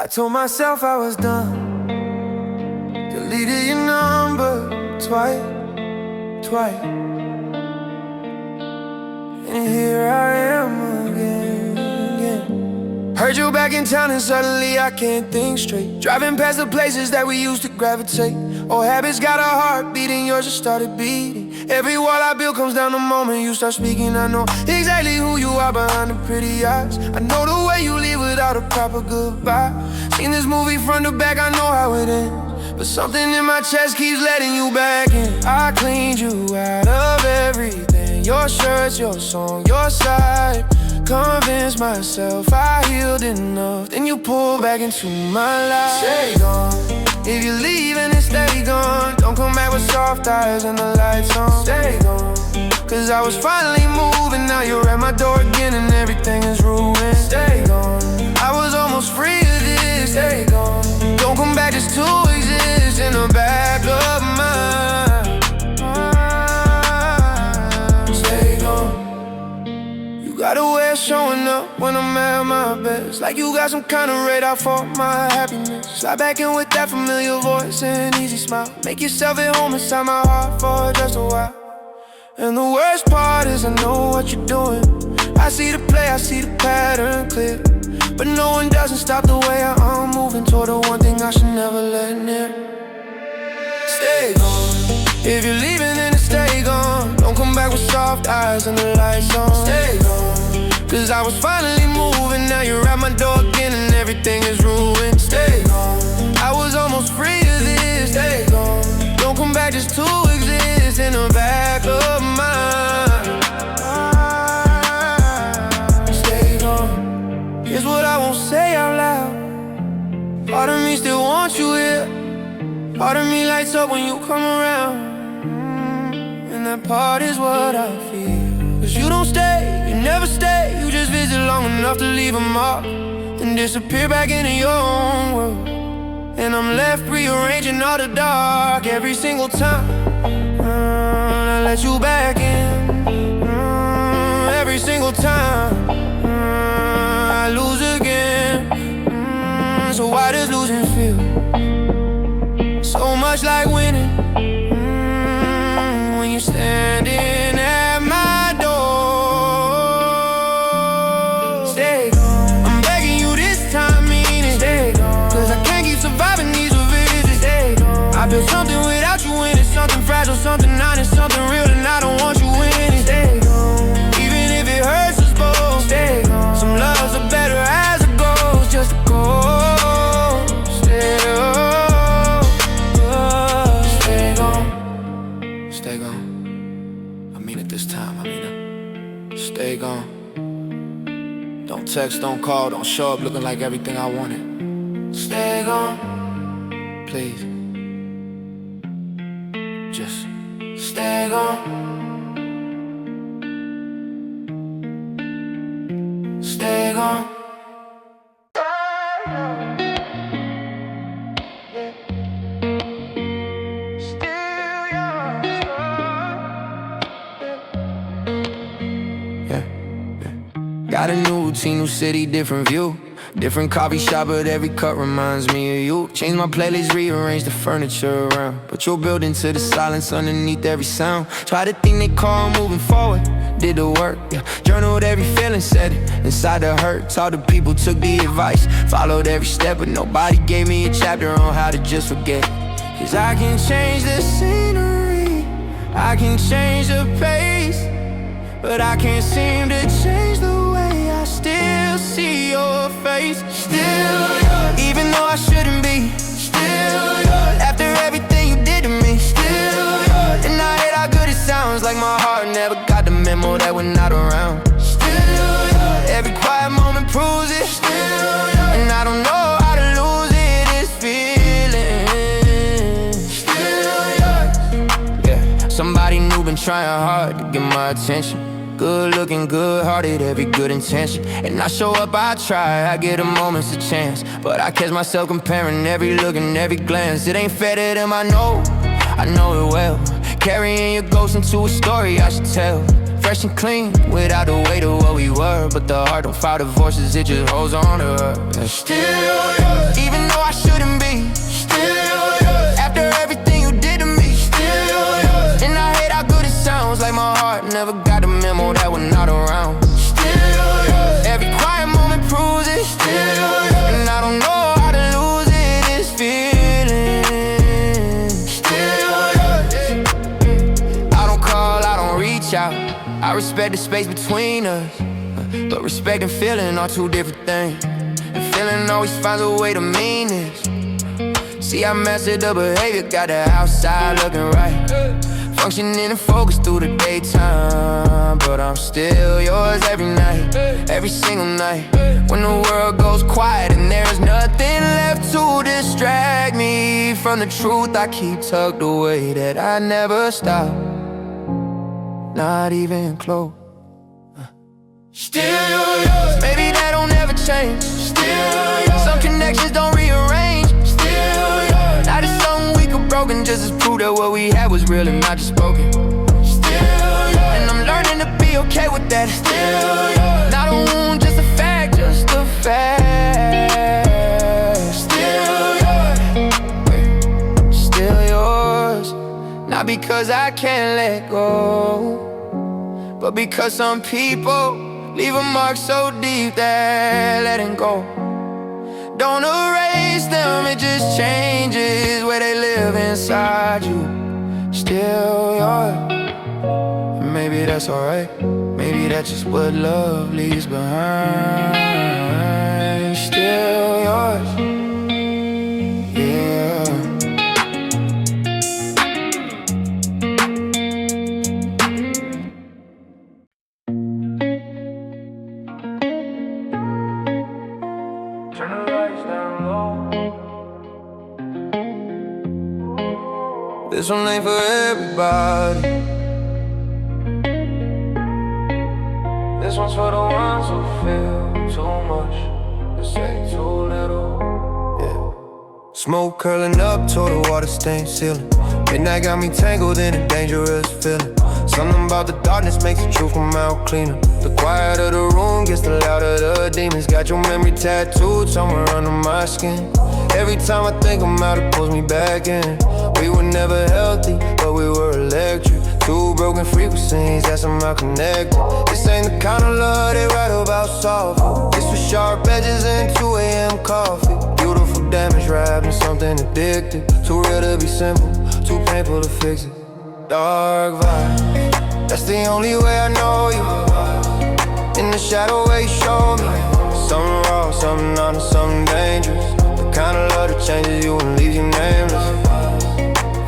I told myself I was done. Deleted your number twice. And here I am again. Heard you back in town and suddenly I can't think straight. Driving past the places that we used to gravitate. Old habits got a heartbeat and yours just started beating. Every wall I build comes down the moment you start speaking. I know exactly who you are behind the pretty eyes. I know the way you leave without a proper goodbye. Seen this movie front to back, I know how it ends. But something in my chest keeps letting you back in. I cleaned you out of everything. Your shirts, your song, your side. Convinced myself I healed enough. Then you pull back into my life. Stay gone. If you're leaving, then stay gone. Don't come back with soft eyes and the lights on. Stay gone. Cause I was finally moving. Now you're at my door again and everything is ruined. Stay gone. I was almost free of this. Stay gone. Don't come back just to exist in the back of my mind. Stay gone. You got a way of showing up when I'm at my best. Like you got some kind of radar for my happiness. Slide back in with that familiar voice and easy smile. Make yourself at home inside my heart for just a while. And the worst part is I know what you're doing. I see the play, I see the pattern clear. But no one doesn't stop the way I'm moving toward the one thing I should never let near. Stay gone. If you're leaving, then stay gone. Don't come back with soft eyes and the lights on. Stay gone. Cause I was finally moving. Now you're at my door again and everything is ruined. Stay gone. I was almost free of this. Stay gone. Don't come back just to exist in the back of mine. Stay gone. Here's what I won't say out loud. Part of me still wants you here. Part of me lights up when you come around. And that part is what I feel. Cause you don't stay, you never stay. You just visit long enough to leave a mark and disappear back into your own world. And I'm left rearranging all the dark every single time I let you back in. Every single time I lose again. So why does losing feel so much like winning? When you're standing at my door. Stay gone. I'm begging you this time, meaning stay gone. Cause I can't keep surviving these revisits. Stay gone. I built something without you in it. Something fragile, something honest, something real, and I don't want you in it. Stay gone. Even if it hurts us both. Stay gone. Some loves are better as it goes. Just a ghost. Stay gone. Stay gone. Stay gone. I mean it this time, I mean it. Stay gone. Don't text, don't call, don't show up looking like everything I wanted. Stay gone. Please. Just stay gone. Stay gone. Got a new routine, new city, different view. Different coffee shop, but every cup reminds me of you. Change my playlist, rearrange the furniture around. Put your build into the silence underneath every sound. Try the thing they call moving forward. Did the work, yeah. Journaled every feeling, said it inside the hurt. Talked to people, took the advice. Followed every step, but nobody gave me a chapter on how to just forget. Cause I can change the scenery, I can change the pace, but I can't seem to change the way I still see your face. Still yours, even though I shouldn't be. Still yours, after everything you did to me. Still yours, and I hate how good it sounds. Like my heart never got the memo that we're not around. Still yours, every quiet moment proves it. Still yours, and I don't know how to lose it. This feeling. Still yours, yeah. Somebody new been trying hard to get my attention. Good looking, good hearted, every good intention. And I show up, I try, I get a moment's a chance. But I catch myself comparing every look and every glance. It ain't fair to them, I know it well. Carrying your ghost into a story I should tell. Fresh and clean, without the weight of what we were. But the heart don't file divorces, it just holds on to her. And still yours, respect the space between us, but respect and feeling are two different things. And feeling always finds a way to mean this. See, I mastered the behavior, got the outside looking right, functioning and focused through the daytime. But I'm still yours every night, every single night. When the world goes quiet and there's nothing left to distract me from the truth I keep tucked away, that I never stop, not even close. Still yours. Maybe that don't ever change. Still yours. Some connections don't rearrange. Still yours. Now there's something weak or broken just as proof that what we had was real and not just spoken. Still yours. And I'm learning to be okay with that. Still yours. Not a wound, just a fact, just a fact. Still yours. Still yours. Not because I can't let go, but because some people leave a mark so deep that letting go don't erase them, it just changes where they live inside you. Still yours. Maybe that's alright, maybe that's just what love leaves behind. Still yours. Yeah. Turn the lights down low. This one ain't for everybody. This one's for the ones who feel too much to say too little. Yeah. Smoke curling up toward the water stained ceiling. Midnight got me tangled in a dangerous feeling. Something about the darkness makes the truth come out cleaner. The quieter the room gets, the louder the demons. Got your memory tattooed somewhere under my skin. Every time I think I'm out, it pulls me back in. We were never healthy, but we were electric. Two broken frequencies that somehow connected. This ain't the kind of love they write about soft. This was sharp edges and 2 a.m. coffee. Beautiful damage wrapped in something addictive. Too real to be simple, too painful to fix it. Dark vibe, that's the only way I know you. In the shadow where you show me something raw, something honest, something dangerous. The kind of love that changes you and leaves you nameless.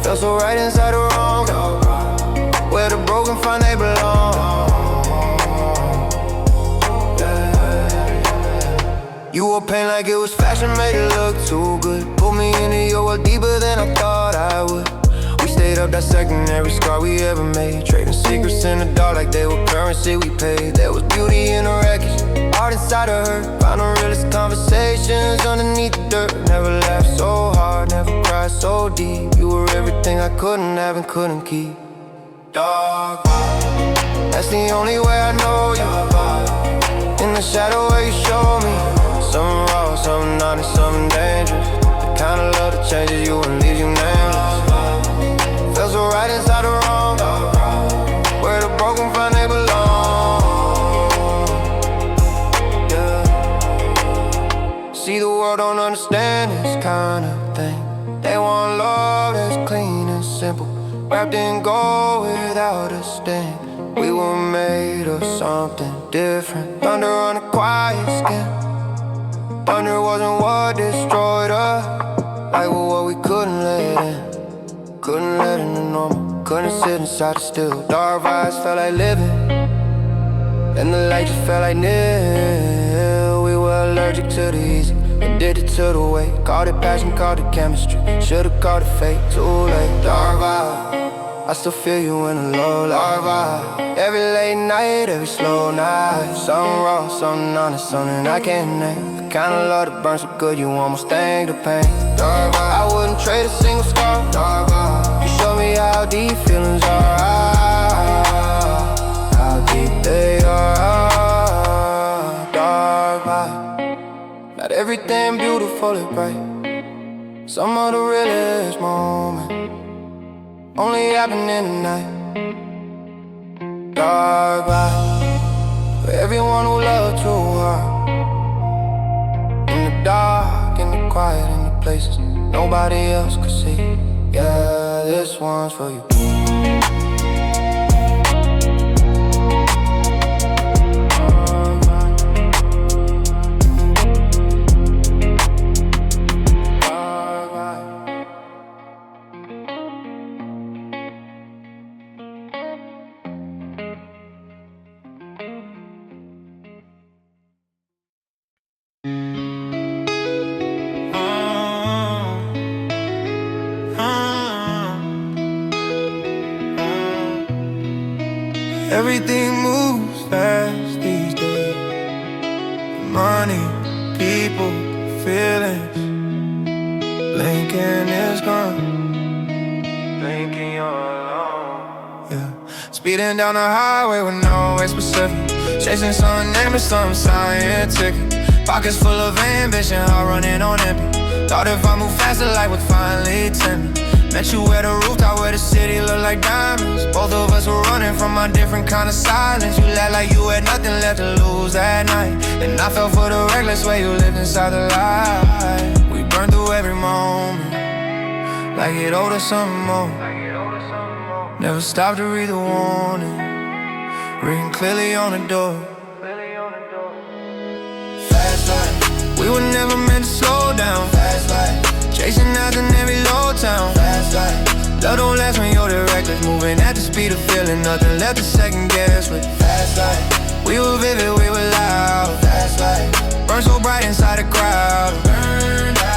Felt so right inside the wrong, where the broken find they belong. You wore pain like it was fashion, made it look too good. Pulled me into your world deeper than I thought I would. We stayed up dissecting every scar we ever made, trading secrets in the dark like they were currency we paid. There was beauty in the wreckage, art inside of her. Found the realest conversations underneath the dirt. Never laughed so hard, never cried so deep. You were everything I couldn't have and couldn't keep. Dark vibe, that's the only way I know you. In the shadow where you show me something raw, something honest, something dangerous. The kind of love that changes you and leaves you nameless. Felt so right inside the wrong, where the broken find they belong. Yeah. See, the world don't understand this kind of thing. They want love that's clean and simple, wrapped in gold without a stain. We were made of something different. Thunder on a quiet skin. Thunder wasn't what destroyed us, like what we couldn't let in. Couldn't let in the normal, couldn't sit inside the still. Dark vibes felt like living, and the light just felt like nil. We were allergic to the easy, addicted to the weight. Called it passion, called it chemistry. Should've called it fate, too late. Dark vibe, I still feel you in the low light. Dark vibe, every late night, every slow night. Something raw, something honest, something I can't name. The kind of love that burns so good you almost think the pain. Dark vibe, I wouldn't trade a single scar. Dark vibe, you show me how deep feelings are. How deep they are. Dark vibe, not everything beautiful is bright. Some of the realest moments only happen in the night. Dark vibe, for everyone who loved too hard. In the dark, in the quiet, in the places nobody else could see. Yeah, this one's for you. Everything moves fast these days. Money, people, feelings. Blinking is gone. Blinking you're alone. Yeah. Speeding down the highway with no way specific. Chasing something nameless, something scientific. Pockets full of ambition, heart running on empty. Thought if I move faster, life would finally tempt me. Met you at a rooftop where the city looked like diamonds. Both of us were running from a different kind of silence. You laughed like you had nothing left to lose that night. And I fell for the reckless way you lived inside the light. We burned through every moment like it owed us something more. Never stopped to read the warning, written clearly on the door. Fast life, we were never meant to slow down. Fast life, chasing after every low town. Fast life, love don't last when you're the reckless. Moving at the speed of feeling, nothing left to second guess with. Fast life, we were vivid, we were loud. Fast life, burned so bright inside the crowd. Burned out.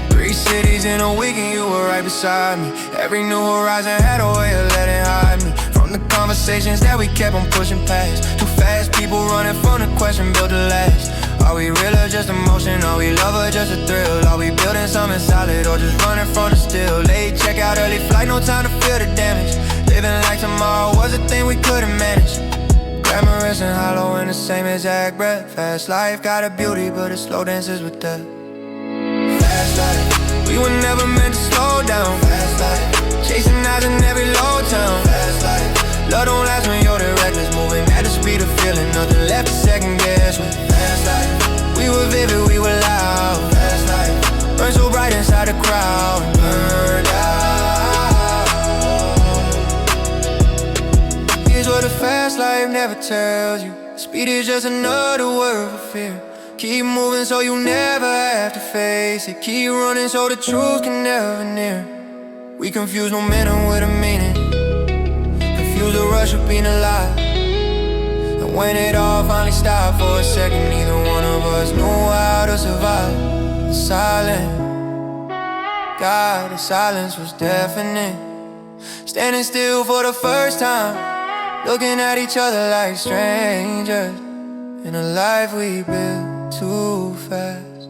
3 cities in a week and you were right beside me. Every new horizon had a way of letting hide me from the conversations that we kept on pushing past. Too fast, people running from the question built to last. Are we real or just emotion? Are we love or just a thrill? Are we building something solid or just running from the still? Late check out, early flight, no time to feel the damage. Living like tomorrow was a thing we couldn't manage. Glamorous and hollow in the same exact breath. Fast life got a beauty, but it slow dances with death. Fast life, we were never meant to slow down. Fast life, chasing eyes in every low town. Fast life, love don't last when you're the reckless. Moving at the speed of feeling, nothing left to second guess with. Fast life, we were vivid, we were loud. Fast life, burned so bright inside the crowd. Burned out. Here's what a fast life never tells you. Speed is just another word for fear. Keep moving so you never have to face it. Keep running so the truth can never near. We confuse momentum with a meaning, confuse the rush of being alive. And when it all finally stopped for a second, neither one of us knew how to survive. Silent, God, the silence was deafening. Standing still for the first time, looking at each other like strangers in a life we built too fast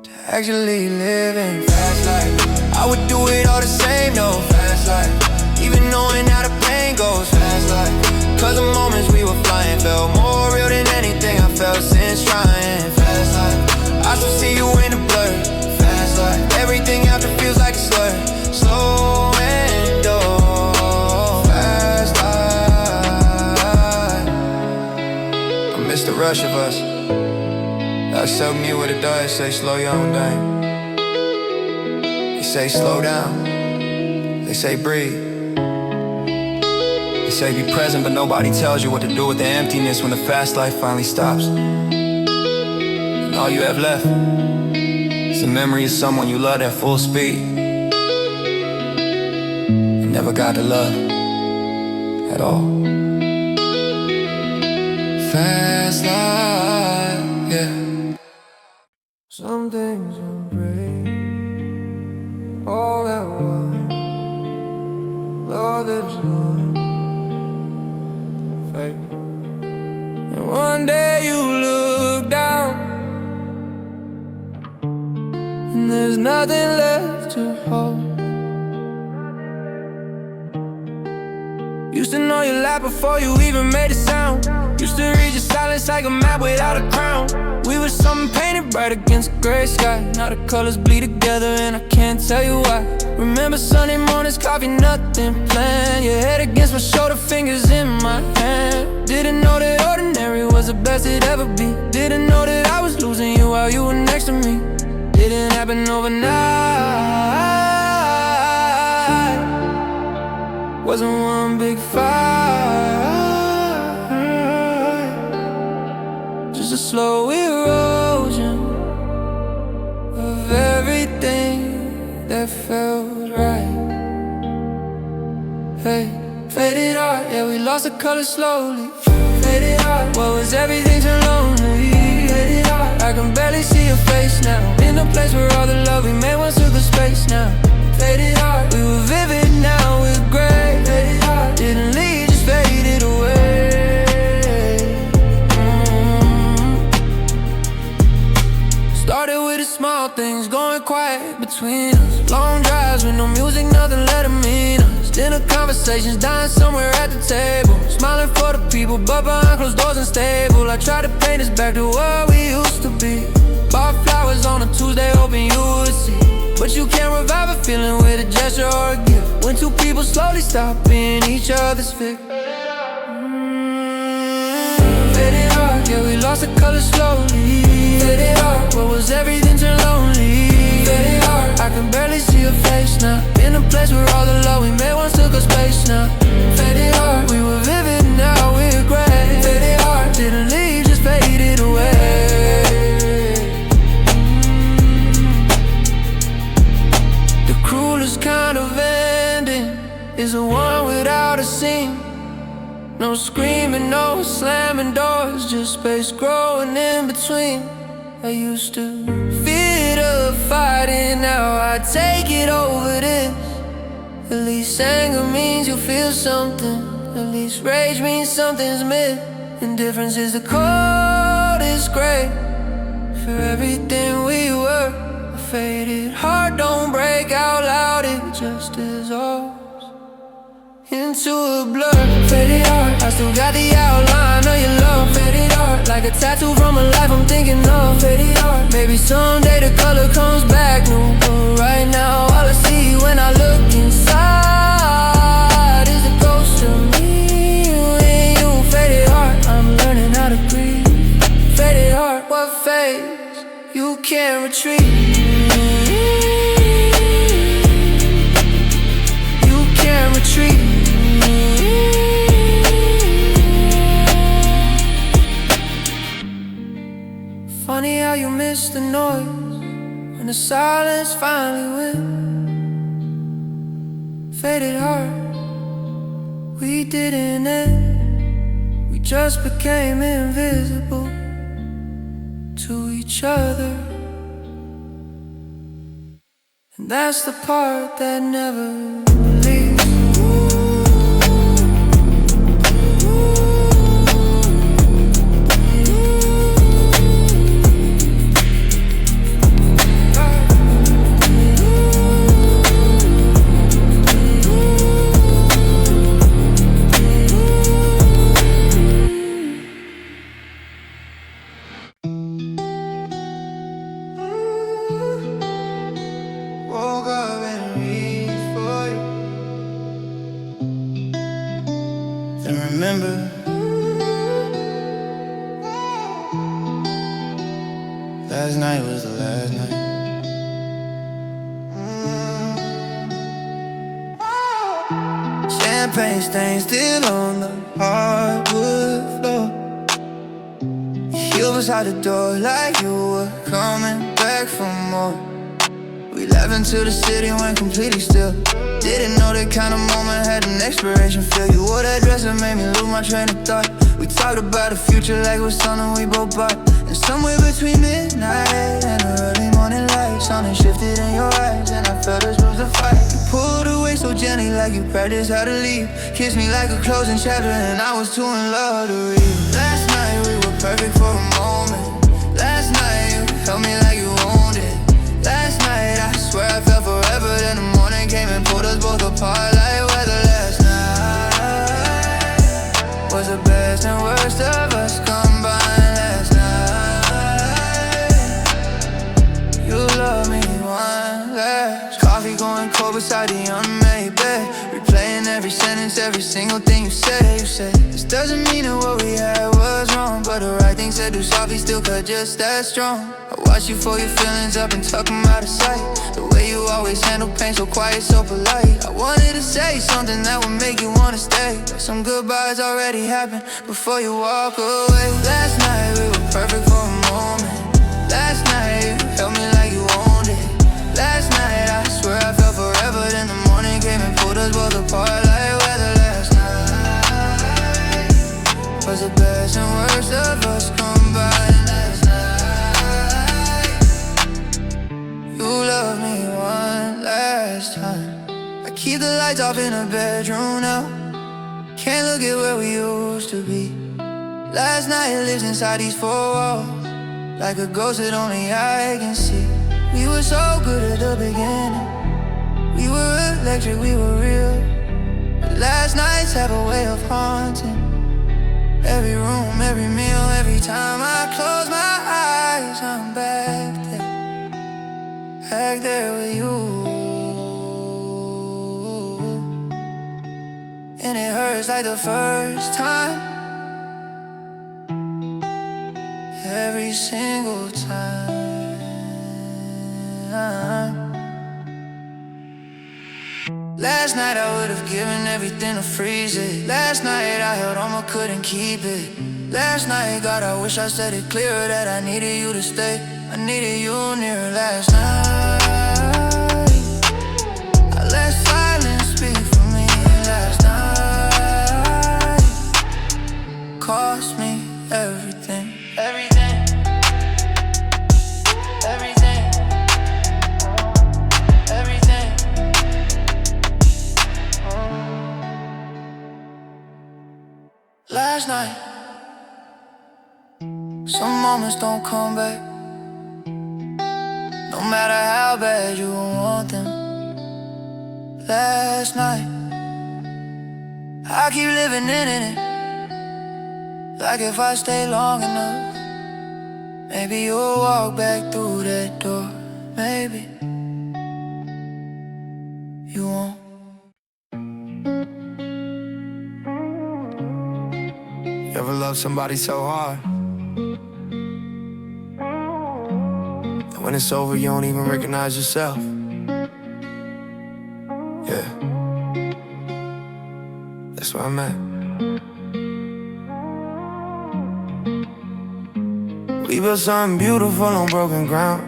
to actually living fast life. I would do it all the same, no. Fast life, even knowing how the pain goes. Fast life, cause the moments we were flying felt more real than anything I felt since trying. Fast life, I still see you in the blur. Fast life, everything after feels like a slur. Slow and dull. Fast life, I miss the rush of us. That's something you would've done. Say slow your own down. They say slow down. They say breathe. They say be present, but nobody tells you what to do with the emptiness when the fast life finally stops. And all you have left is the memory of someone you loved at full speed and never got to love at all. Fast life, yeah. Some things will break all at once. Love is gone, fake. And one day you look down and there's nothing left to hold. Used to know your life before you even made a sound. Used to read your silence like a map without a crown. We were something painted bright against a gray sky. Now the colors bleed together and I can't tell you why. Remember Sunday mornings, coffee, nothing planned. Your head against my shoulder, fingers in my hand. Didn't know that ordinary was the best it'd ever be. Didn't know that I was losing you while you were next to me. Didn't happen overnight. Wasn't one big fight, just a slow erosion of everything that felt right. Hey, faded art, yeah, we lost the color slowly. Faded art, what was everything so lonely? Faded art, I can barely see your face now. In a place where all the love we made once took the space now. Faded art, we were vivid, now things going quiet between us. Long drives with no music, nothing let them mean us. Dinner conversations dying somewhere at the table. Smiling for the people, but behind closed doors unstable. I try to paint us back to what we used to be. Bought flowers on a Tuesday, hoping you would see. But you can't revive a feeling with a gesture or a gift. When two people slowly stop being each other's fit. Faded heart, yeah, we lost the color slowly. Faded heart, what was everything turned lonely. Faded heart, I can barely see your face now. In a place where all the love we made once took up space now. Faded heart, we were vivid, now we're gray. Faded heart, didn't leave, just faded away. The cruelest kind of ending is the one without a scene. No screaming, no slamming doors, just space growing in between. I used to fear the fighting, now I take it over this. At least anger means you feel something. At least rage means something's missed. Indifference is the coldest gray for everything we were. A faded heart don't break out loud, it just dissolves into a blur. Faded heart, I still got the outline of your love. Faded heart, like a tattoo from a life I'm thinking of. Faded heart, maybe someday the color comes back new, but right now all I see when I look inside is a ghost of me, you and you. Faded heart, I'm learning how to breathe. Faded heart, what fades you can't retreat. You can't retreat. Funny how you miss the noise when the silence finally wins. Faded heart, we didn't end, we just became invisible to each other. And that's the part that never leaves. Remember, last night was the last night. Champagne stains still on the hardwood floor. You was out the door like you were coming back for more. We left into the city, went completely still. Didn't know that kind of moment had an expiration feel. You wore that dress that made me lose my train of thought. We talked about the future like it was something we both bought. And somewhere between midnight and the early morning light, something shifted in your eyes and I felt us lose the fight. You pulled away so gently like you practiced how to leave. Kissed me like a closing chapter and I was too in love to read. Last night we were perfect for a moment. Last night you held me like you owned it. Last night I swear I felt forever, then the morning came and pulled us both apart like weather. Last night was the best and worst of us combined. Last night you loved me one last. Coffee going cold beside the unmade bed, replaying every sentence, every single thing you said. You said, this doesn't mean that what we had was wrong, but the right thing said do softly still cut just that strong. I watch you for your feelings up and tuck them out of sight. The way you always handle pain so quiet, so polite. I wanted to say something that would make you wanna stay, but some goodbyes already happened before you walk away. Last night we were perfect for a moment. Last night you held me like you owned it. Last night I swear I felt forever, then the morning came and pulled us both apart like weather. Last night was the best and worst of us combined. Last night you loved me one last time. I keep the lights off in the bedroom now. Can't look at where we used to be. Last night lives inside these four walls, like a ghost that only I can see. We were so good at the beginning. We were electric, we were real. But last nights have a way of haunting. Every room, every meal, every time I close my eyes, I'm back there with you. And it hurts like the first time, every single time. Last night I would've given everything to freeze it. Last night I held on but couldn't keep it. Last night, God, I wish I said it clearer that I needed you to stay. I needed you near last night. I let silence speak for me last night. Cost me everything. Everything. Everything. Everything. Last night. Some moments don't come back, no matter how bad you want them. Last night, I keep living in it, like if I stay long enough, maybe you'll walk back through that door. Maybe you won't. You ever love somebody so hard, when it's over, you don't even recognize yourself? Yeah, that's where I'm at. We built something beautiful on broken ground.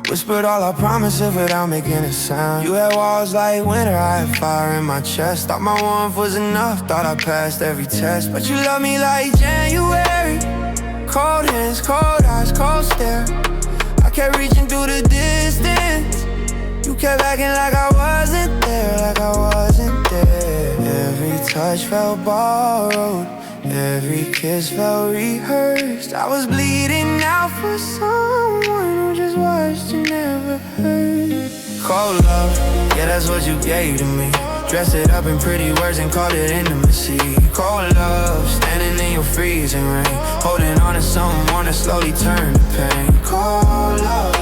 Whispered all our promises without making a sound. You had walls like winter, I had fire in my chest. Thought my warmth was enough, thought I passed every test. But you love me like January. Cold hands, cold eyes, cold stare. Kept reaching through the distance. You kept acting like I wasn't there, like I wasn't there. Every touch felt borrowed, every kiss felt rehearsed. I was bleeding out for someone who just watched and never heard. Cold love, yeah, that's what you gave to me. Dressed it up in pretty words and called it intimacy. Cold love, standing in your freezing rain, holding on to something warm to slowly turn to pain. Cold love,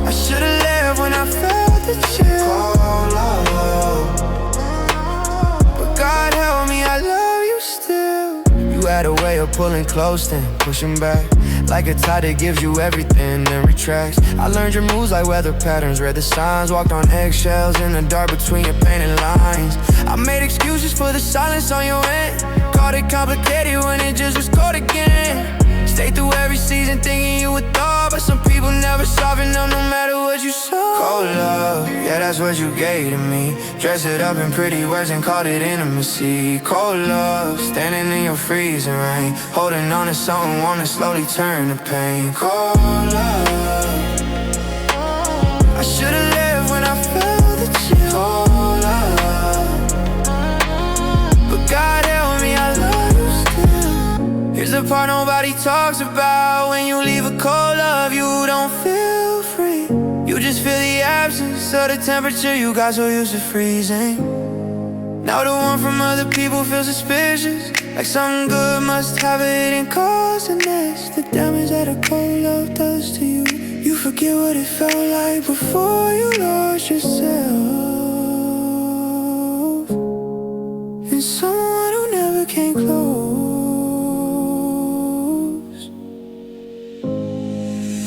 I should've left when I felt the chill. Cold love, but God help me, I love you still. You had a way of pulling close then pushing back, like a tide that gives you everything then retracts. I learned your moves like weather patterns, read the signs, walked on eggshells in the dark between your painted lines. I made excuses for the silence on your end, called it complicated when it just was cold again. Stayed through every season thinking you would thaw, but some people never soften up no matter what you saw. Cold love, yeah, that's what you gave to me. Dressed it up in pretty words and called it intimacy. Cold love, standing in your freezing rain, holding on to something warm to slowly turn to pain. Cold love, I should've left when I felt the chill. Cold love, but God help me, I love you still. Here's the part nobody talks about. When you leave a cold love, you don't feel free. You just feel the absence of the temperature you got so used to freezing. Now the one from other people feels suspicious, like something good must have a hidden cause. And that's the damage that a cold love does to you. You forget what it felt like before you lost yourself in someone who never came close.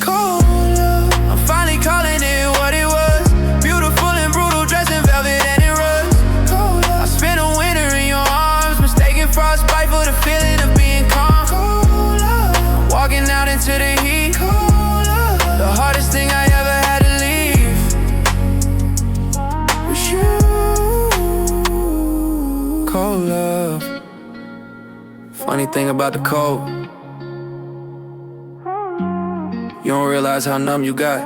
Cold love, I'm finally calling it what it was. Beautiful and brutal, dressed in velvet and in rust. Cold love, I spent a winter in your arms, mistaking frostbite for the feeling of being calm. Cold love, I'm walking out into the heat. Cold love, the hardest thing I ever had to leave was you. Cold love. Funny thing about the cold, you don't realize how numb you got.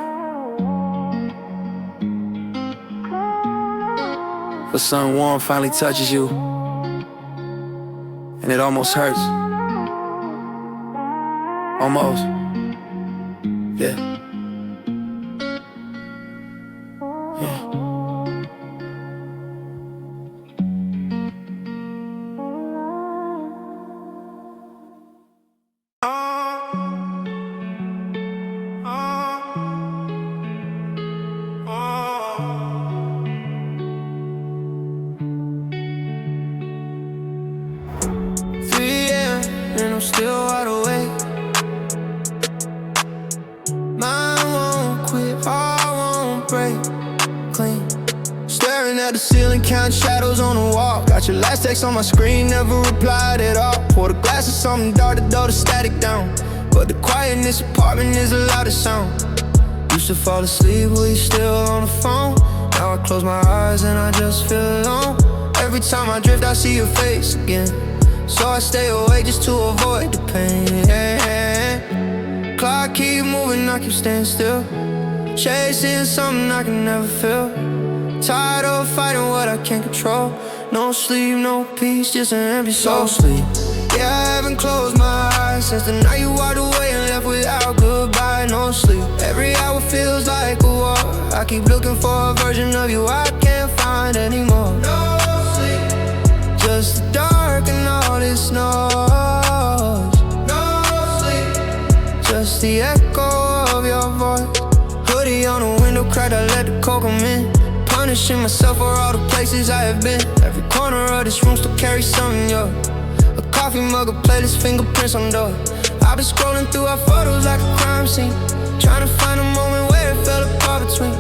But something warm finally touches you, and it almost hurts. Almost. Yeah. midnight shadows on the wall. Got your last text on my screen, never replied at all. Pour a glass of something dark to dull the static down, but the quiet in this apartment is the loudest sound. Used to fall asleep while you still on the phone. Now I close my eyes and I just feel alone. Every time I drift I see your face again, so I stay awake just to avoid the pain. Clock keep moving, I keep staying still, chasing something I can never feel. Tired of fighting what I can't control. No sleep, no peace, just an empty soul. Sleep. Yeah, I haven't closed my eyes since the night you walked away and left without goodbye. No sleep. Every hour feels like a war. I keep looking for a version of you I can't find anymore. No sleep. Just the dark and all this noise. No sleep. Just the echo of your voice. Hoodie on the window crack, I let the cold come in. Punishing myself for all the places I have been. Every corner of this room still carries something, yo. A coffee mug, a playlist, fingerprints on door. I've been scrolling through our photos like a crime scene, trying to find a moment where it fell apart between.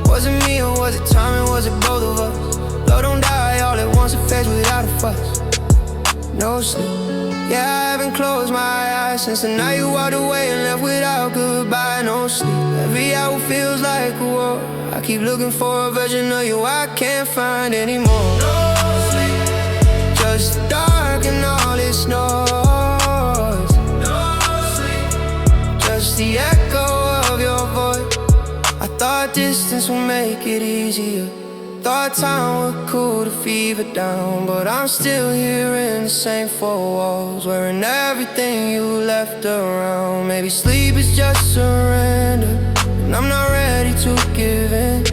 Was it me or was it time, and was it both of us? Love don't die all at once, it fades without a fuss. No sleep. Yeah, I haven't closed my eyes since the night you walked away and left without goodbye. No sleep. Every hour feels like a war. I keep looking for a version of you I can't find anymore. No sleep. Just dark and all this noise. No sleep. Just the echo of your voice. I thought distance would make it easier, thought time would cool the fever down, but I'm still here in the same four walls, wearing everything you left around. Maybe sleep is just surrender, and I'm not ready to give in,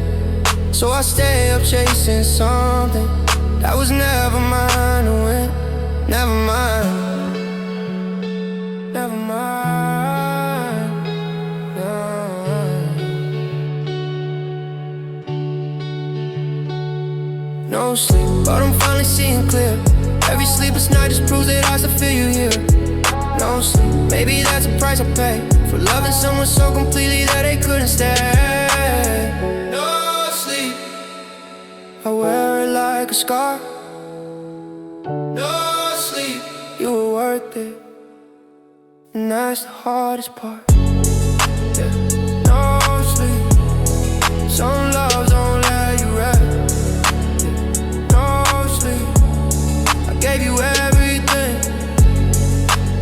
so I stay up chasing something that was never mine to win. Never mind, never mind, no. No sleep, but I'm finally seeing clear. Every sleepless night just proves that I still feel you here. No sleep, maybe that's a price I pay for loving someone so completely that they couldn't stay. No sleep, I wear it like a scar. No sleep, you were worth it, and that's the hardest part. Yeah. No sleep, some loves don't let you rest. Gave you everything,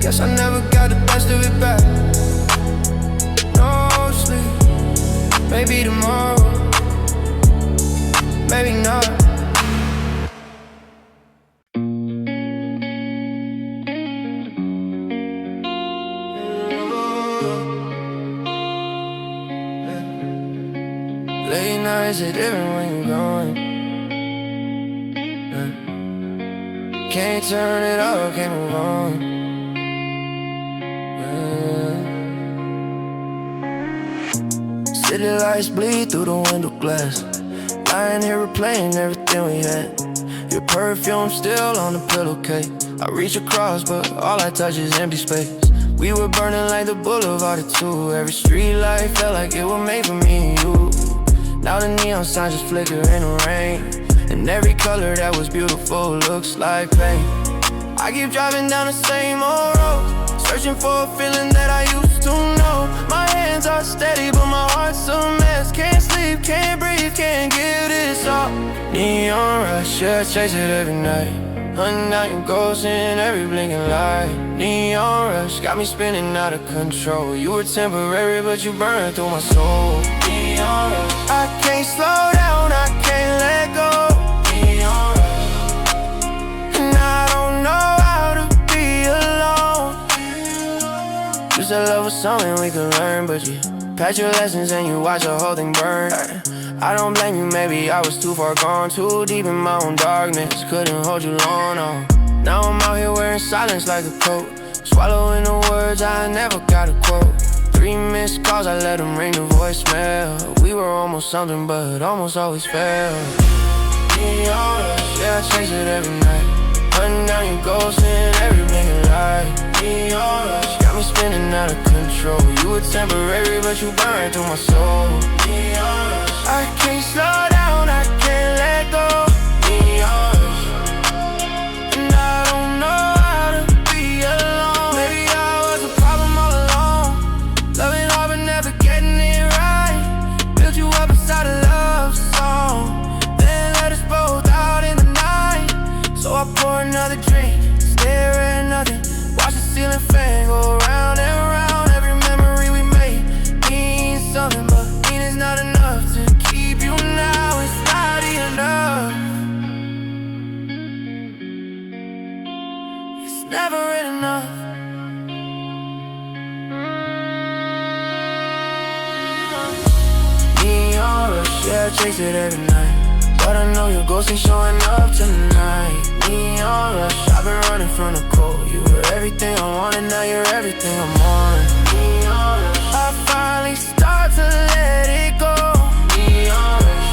guess I never got the best of it back. No sleep, maybe tomorrow, maybe not. Late nights are different when you're gone. Can't turn it up, can't move on. City lights bleed through the window glass, lying here replaying everything we had. Your perfume still on the pillowcase. I reach across, but all I touch is empty space. We were burning like the boulevard of two. Every street light felt like it was made for me and you. Now the neon signs just flicker in the rain, and every color that was beautiful looks like pain. I keep driving down the same old road, searching for a feeling that I used to know. My hands are steady, but my heart's a mess. Can't sleep, can't breathe, can't give this up. Neon rush, yeah, chase it every night. Undying ghosts in every blinking light. Neon rush got me spinning out of control. You were temporary, but you burned through my soul. Neon rush, I can't slow down, I can't let go. Neon rush, and I don't know how to be alone. Used to love was something we could learn, but you packed your lessons and you watch the whole thing burn. I don't blame you, maybe I was too far gone, too deep in my own darkness, couldn't hold you long, no. Now I'm out here wearing silence like a coat, swallowing the words I never got a quote. 3 missed calls, I let them ring the voicemail. We were almost something, but almost always failed. Neon rush, yeah, I chase it every night. Hunting down your ghosts in every blinking light. Neon rush got me spinning out of control. You were temporary, but you burned through my soul. Neon rush, I can't slow down, I can't let go. Neon Yeah, I chase it every night, but I know your ghost ain't showing up tonight. Neon rush, I've been running from the cold. You were everything I wanted, now you're everything I'm on. Neon rush, I finally start to let it go. Neon rush,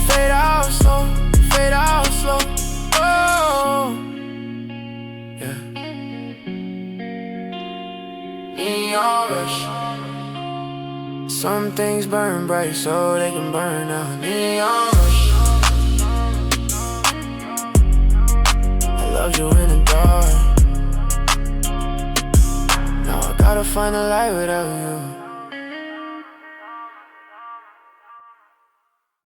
fade out slow, fade out slow. Oh, yeah. Neon rush. Some things burn bright so they can burn out. Neon rush. I loved you in the dark. Now I gotta find a light without you.